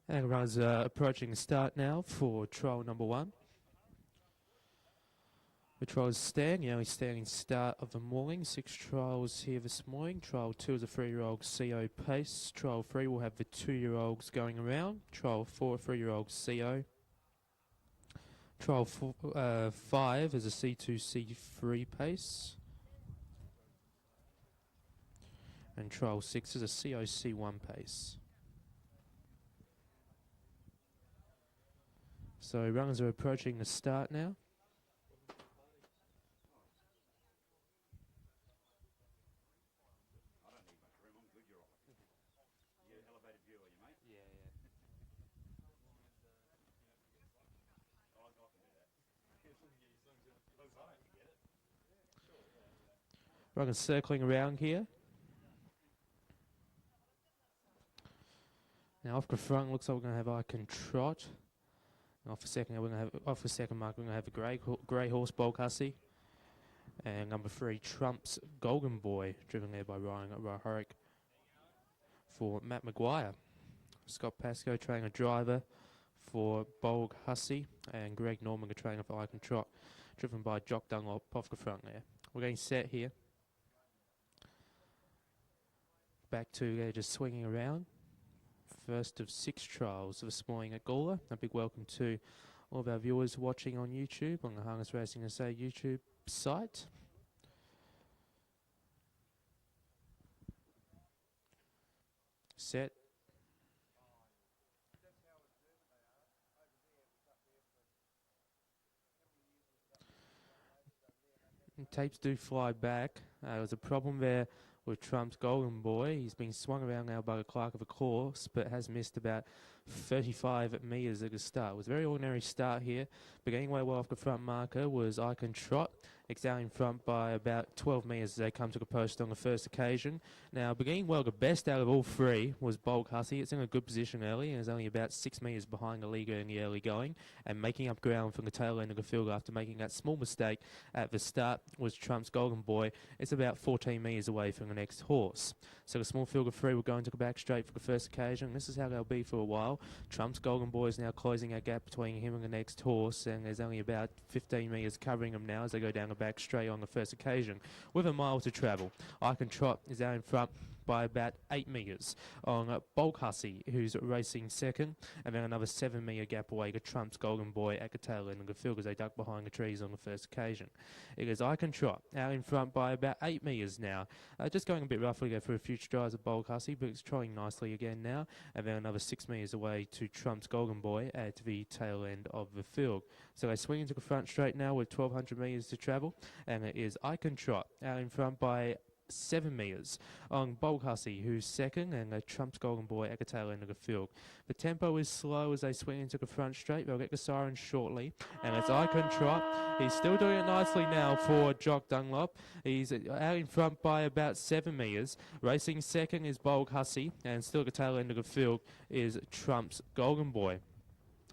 And runners approaching the start now for trial number 1. The trial is staying, the only standing start of the morning. 6 trials here this morning. Trial 2 is a 3-year-old CO pace. Trial 3 will have the 2-year-olds going around. Trial 4, 3-year-old CO. Trial 5 is a C2, C3 pace. And trial 6 is a CO, C1 pace. So runners are approaching the start now. Runners circling around here. Now off the front, looks like we're going to have Icon Trot. And off the second, off the second mark, we're going to have a grey horse Bulk Hussy. And number 3, Trump's Golden Boy, driven there by Ryan Rahoric for Matt Maguire. Scott Pascoe training a driver for Bulk Hussy, and Greg Norman a trainer for Icon Trot, driven by Jock Dunlop off the front there. We're getting set here. Back to just swinging around. First of 6 trials this morning at Gawler. A big welcome to all of our viewers watching on YouTube, on the Harness Racing SA YouTube site. Set. And tapes do fly back. There was a problem there with Trump's Golden Boy. He's been swung around now by the clerk of the course, but has missed about 35 metres at the start. It was a very ordinary start here. Beginning way well off the front marker was Icon Trot. It's down in front by about 12 metres as they come to the post on the first occasion. Now, beginning well, the best out of all 3 was Bulk Hussy. It's in a good position early and is only about 6 metres behind the leader in the early going, and making up ground from the tail end of the field after making that small mistake at the start was Trump's Golden Boy. It's about 14 metres away from the next horse. So the small field of 3 will go into the back straight for the first occasion. This is how they'll be for a while. Trump's Golden Boy is now closing that gap between him and the next horse, and there's only about 15 metres covering them now as they go down the back straight on the first occasion, with a mile to travel. Icon Trot is out in front by about 8 metres on Bulk Hussy, who's racing second, and then another 7 metre gap away to Trump's Golden Boy at the tail end of the field as they duck behind the trees on the first occasion. It is Icon Trot out in front by about 8 metres now, just going a bit roughly there for a few strides of Bulk Hussy, but it's trotting nicely again now, and then another 6 metres away to Trump's Golden Boy at the tail end of the field. So they swing into the front straight now with 1,200 metres to travel, and it is Icon Trot out in front by 7 metres on Bulk Hussy, who's second, and Trump's Golden Boy at the tail end of the field. The tempo is slow as they swing into the front straight. They'll get the siren shortly, and it's Icon Trot. He's still doing it nicely now for Jock Dunlop. He's out in front by about 7 metres. Racing second is Bulk Hussy, and still at the tail end of the field is Trump's Golden Boy.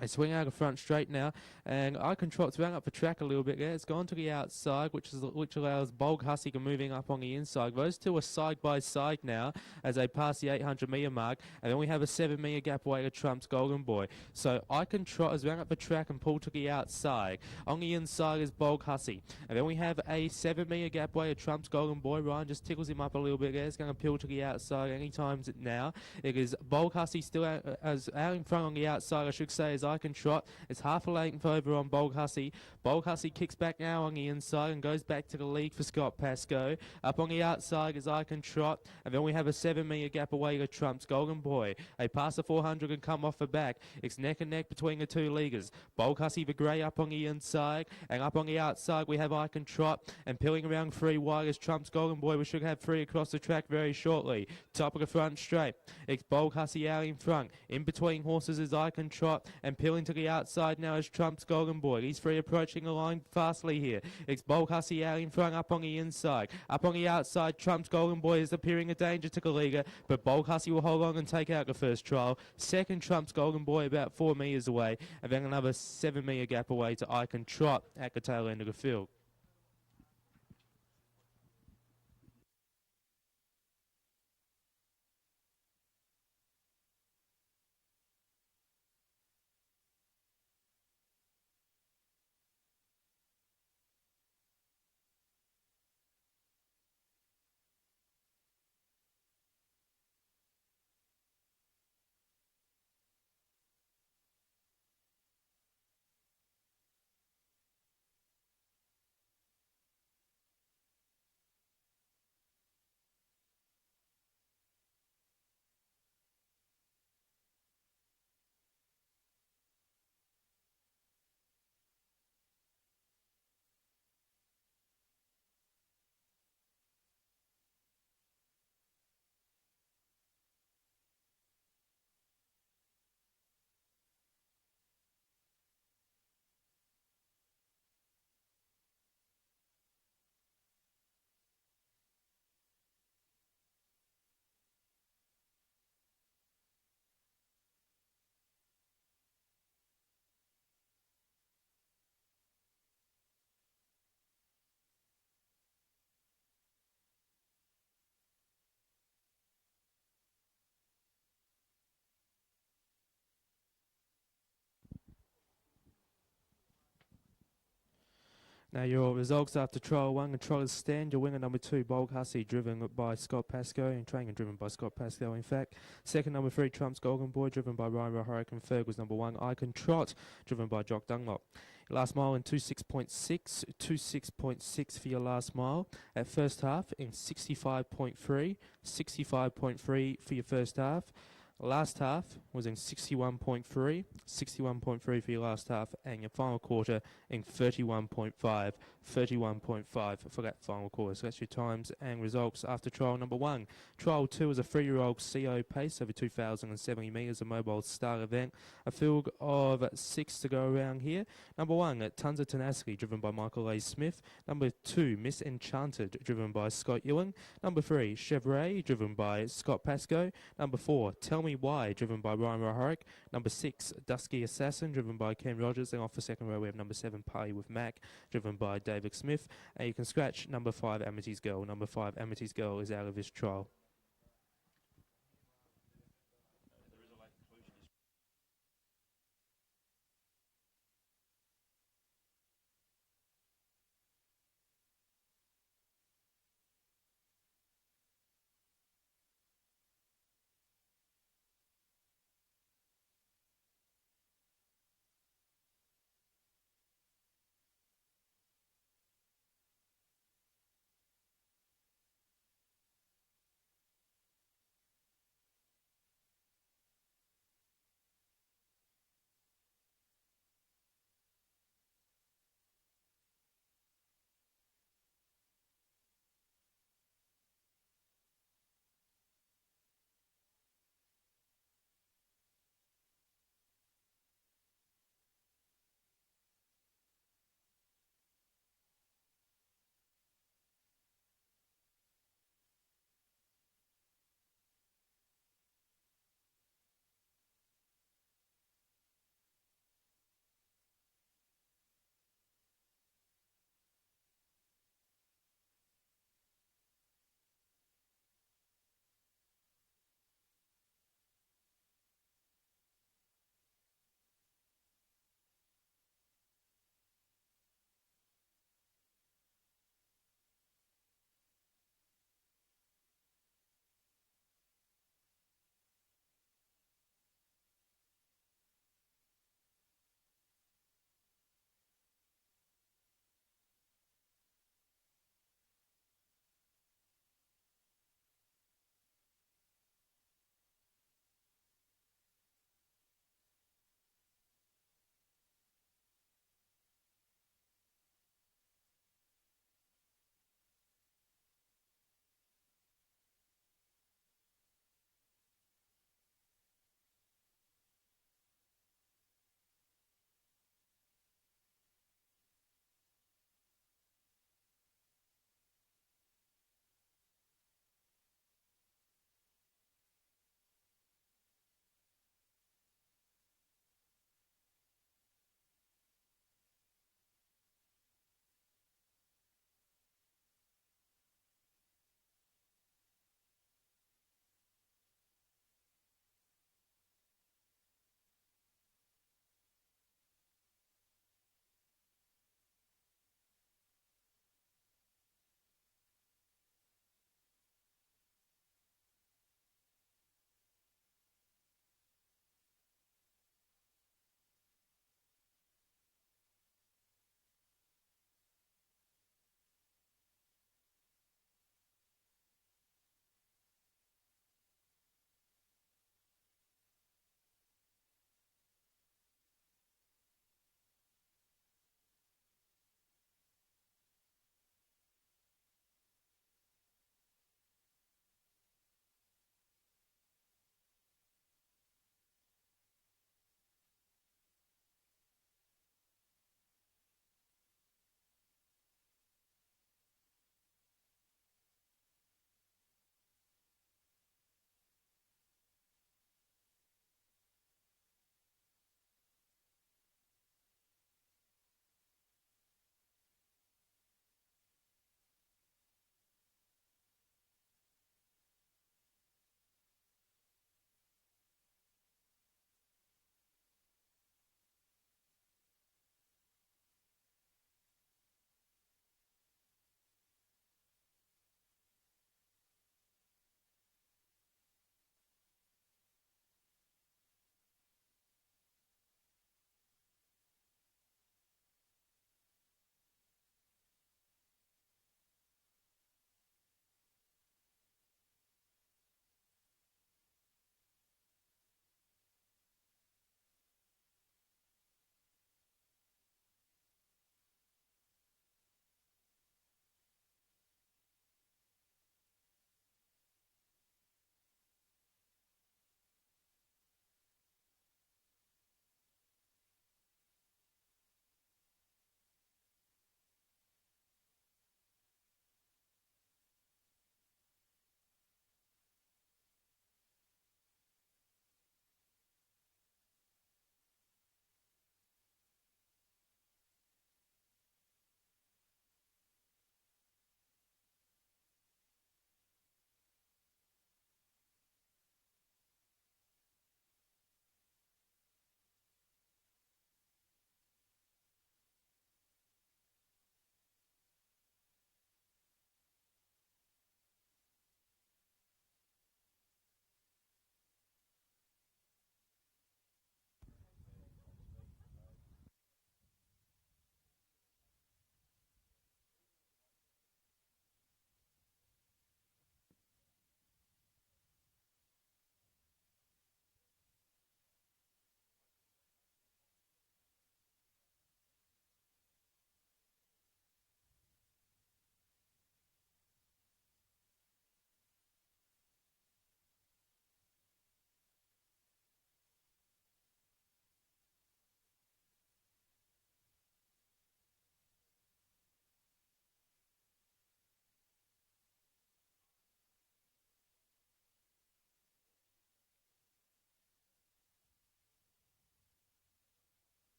They swing out of the front straight now, and Icon Trot's run up the track a little bit there. It's gone to the outside, which allows Bulk Hussy to moving up on the inside. Those two are side by side now as they pass the 800 metre mark, and then we have a 7 metre gap away to Trump's Golden Boy. So Icon Trot has run up the track and pulled to the outside. On the inside is Bulk Hussy, and then we have a 7 metre gap away to Trump's Golden Boy. Ryan just tickles him up a little bit there. It's going to peel to the outside any time now. It is Bulk Hussy still out in front on the outside, I should say, as Icon Trot. It's half a length over on Bulk Hussy. Bulk Hussy kicks back now on the inside and goes back to the lead for Scott Pascoe. Up on the outside is Icon Trot, and then we have a 7 metre gap away to Trump's Golden Boy. They pass the 400 and come off the back. It's neck and neck between the two leaguers. Bulk Hussy the grey up on the inside, and up on the outside we have Icon Trot, and peeling around 3 wide is Trump's Golden Boy. We should have 3 across the track very shortly. Top of the front straight. It's Bulk Hussy out in front. In between horses is Icon Trot, and peeling to the outside now is Trump's Golden Boy. These 3 approaching the line fastly here. It's Bulk Hussy out in front, up on the inside. Up on the outside, Trump's Golden Boy is appearing a danger to Gawler, but Bulk Hussy will hold on and take out the first trial. Second, Trump's Golden Boy about 4 metres away, and then another 7 metre gap away to Icon Trot at the tail end of the field. Now your results after trial 1 and trial stand. Your winner number 2, Bold Hussey, driven by Scott Pascoe, and training and driven by Scott Pascoe in fact. Second number 3, Trump's Golden Boy, driven by Ryan Roharic, and third was number 1, I Can Trot, driven by Jock Dunlop. Last mile in 26.6, 26.6 for your last mile at first half, in 65.3, 65.3 for your first half. Last half was in 61.3, 61.3 for your last half, and your final quarter in 31.5, 31.5 for that final quarter. So that's your times and results after trial number 1. Trial 2 is a 3-year-old CO pace over 2,070 metres, a mobile start event. A field of 6 to go around here. Number 1, Tons of Tenacity, driven by Michael A. Smith. Number 2, Miss Enchanted, driven by Scott Ewing. Number 3, Chevrolet, driven by Scott Pascoe. Number 4, Tell Me Why, driven by Ryan Roharic. Number 6, Dusky Assassin, driven by Ken Rogers. And off the second row we have number 7, Party with Mac, driven by David Smith. And you can scratch number 5, Amity's Girl. Number 5, Amity's Girl is out of this trial.